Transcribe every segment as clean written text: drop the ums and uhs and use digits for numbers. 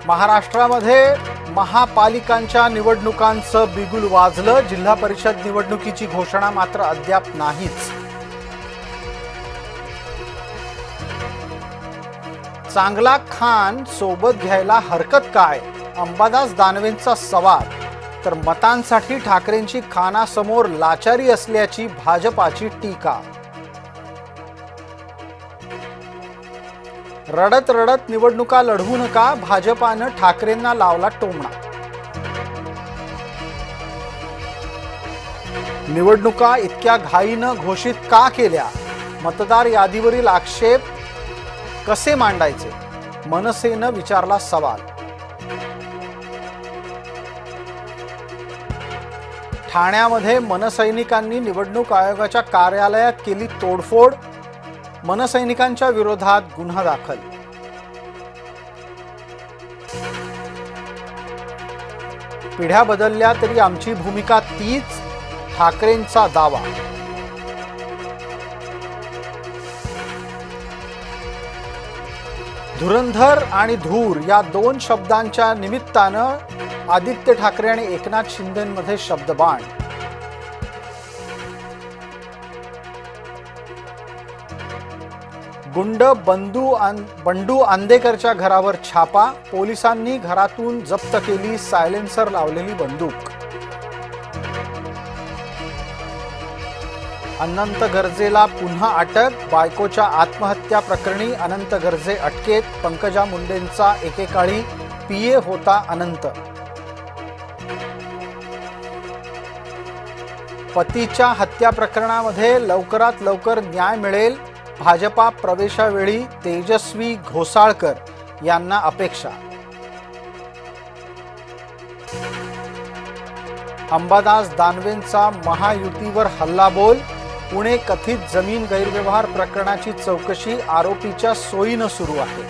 महाराष्ट्रामध्ये महापालिकांच्या निवडणुकांचं बिगुल वाजलं। जिल्हा परिषद निवडणुकीची घोषणा मात्र अद्याप नाहीच। चांगला खान सोबत घ्यायला हरकत काय, अंबादास दानवेंचा सवाल। तर मतांसाठी ठाकरेंची खानासमोर लाचारी असल्याची भाजपाची टीका। रडत रडत निवडणुका लढवू नका, भाजपानं ठाकरेंना लावला टोमणा। निवडणुका इतक्या घाईनं घोषित का केल्या, मतदार यादीवरील आक्षेप कसे मांडायचे, मनसेनं विचारला सवाल। ठाण्यामध्ये मनसैनिकांनी निवडणूक आयोगाच्या कार्यालयात केली तोडफोड, मनसैनिकांच्या विरोधात गुन्हा दाखल। पिढ्या बदलल्या तरी आमची भूमिका तीच, ठाकरेंचा दावा। धुरंधर आणि धूर या दोन शब्दांच्या निमित्तानं आदित्य ठाकरे आणि एकनाथ शिंदेंमध्ये शब्दबाण। गुंड बंडू आंदेकरच्या घरावर छापा, पोलिसांनी घरातून जप्त केली सायलेन्सर लावलेली बंदूक। अनंत गर्जेला पुन्हा अटक, बायकोच्या आत्महत्या प्रकरणी अनंत गर्जे अटकेत। पंकजा मुंडेंचा एकेकाळी पीए होता अनंत। पतीच्या हत्या प्रकरणामध्ये लवकरात लवकर न्याय मिळेल, भाजपा प्रवेशावेळी तेजस्वी घोसाळकर यांना अपेक्षा। अंबादास दानवेंचा महायुतीवर हल्लाबोल, पुणे कथित जमीन गैरव्यवहार प्रकरणाची चौकशी आरोपीच्या सोयीनं सुरू आहे।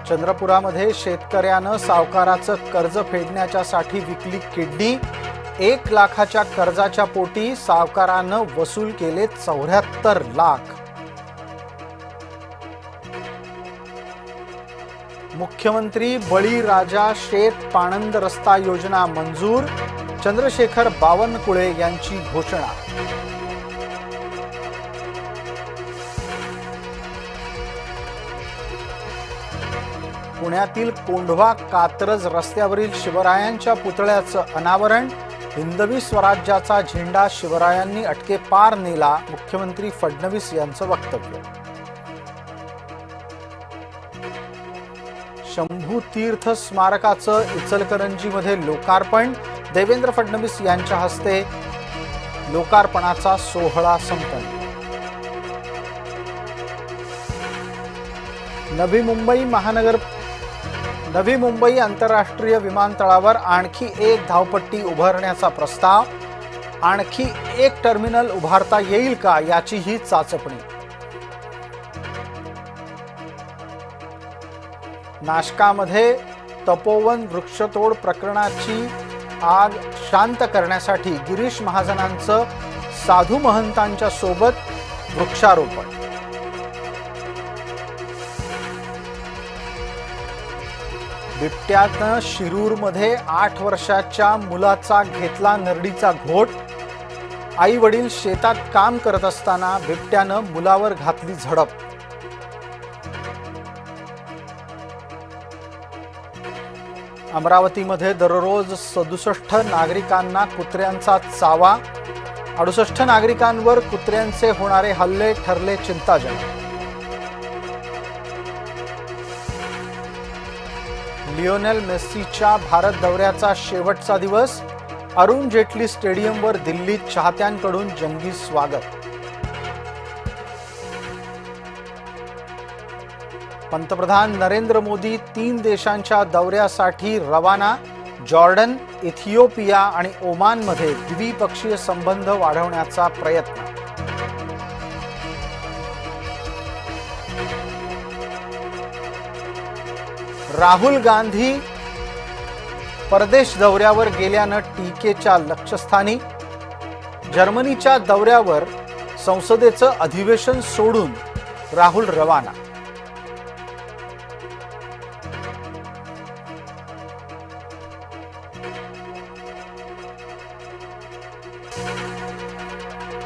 चंद्रपुरामध्ये शेतकऱ्यानं सावकाराचं कर्ज फेडण्याच्यासाठी विकली किडनी, 1 लाखाच्या कर्जाच्या पोटी सावकारानं वसूल केले 74 लाख। मुख्यमंत्री बळीराजा शेत पाणंद रस्ता योजना मंजूर, चंद्रशेखर बावनकुळे यांची घोषणा। पुण्यातील कोंढवा कात्रज रस्त्यावरील शिवरायांच्या पुतळ्याचं अनावरण, हिंदवी स्वराज्याचा झेंडा शिवरायांनी अटके पार नेला, मुख्यमंत्री फडणवीस यांचं वक्तव्य। शंभू तीर्थ स्मारकाचं इचलकरंजीमध्ये लोकार्पण, देवेंद्र फडणवीस यांच्या हस्ते लोकार्पणाचा सोहळा संपन्न। नवी मुंबई आंतरराष्ट्रीय विमानतळावर आणखी 1 धावपट्टी उभारण्याचा प्रस्ताव, आणखी 1 टर्मिनल उभारता येईल का याचीही चाचपणी। नाशकामध्ये तपोवन वृक्षतोड प्रकरणाची आग शांत करण्यासाठी गिरीश महाजनांचं साधू महंतांच्या सोबत वृक्षारोपण। बिबट्यानं शिरूरमध्ये 8 वर्षाच्या मुलाचा घेतला नरडीचा घोट, आई वडील शेतात काम करत असताना बिबट्यानं मुलावर घातली झडप। अमरावतीमध्ये दररोज 67 नागरिकांना कुत्र्यांचा चावा, 68 नागरिकांवर कुत्र्यांचे होणारे हल्ले ठरले चिंताजनक। लिओनेल मेस्सीच्या भारत दौऱ्याचा शेवटचा दिवस, अरुण जेटली स्टेडियमवर दिल्लीत चाहत्यांकडून जंगी स्वागत। पंतप्रधान नरेंद्र मोदी 3 देशांच्या दौऱ्यासाठी रवाना, जॉर्डन, इथिओपिया आणि ओमानमध्ये द्विपक्षीय संबंध वाढवण्याचा प्रयत्न। राहुल गांधी परदेश दौऱ्यावर गेल्यानं टीकेच्या लक्ष्यस्थानी, जर्मनीच्या दौऱ्यावर संसदेचं अधिवेशन सोडून राहुल रवाना।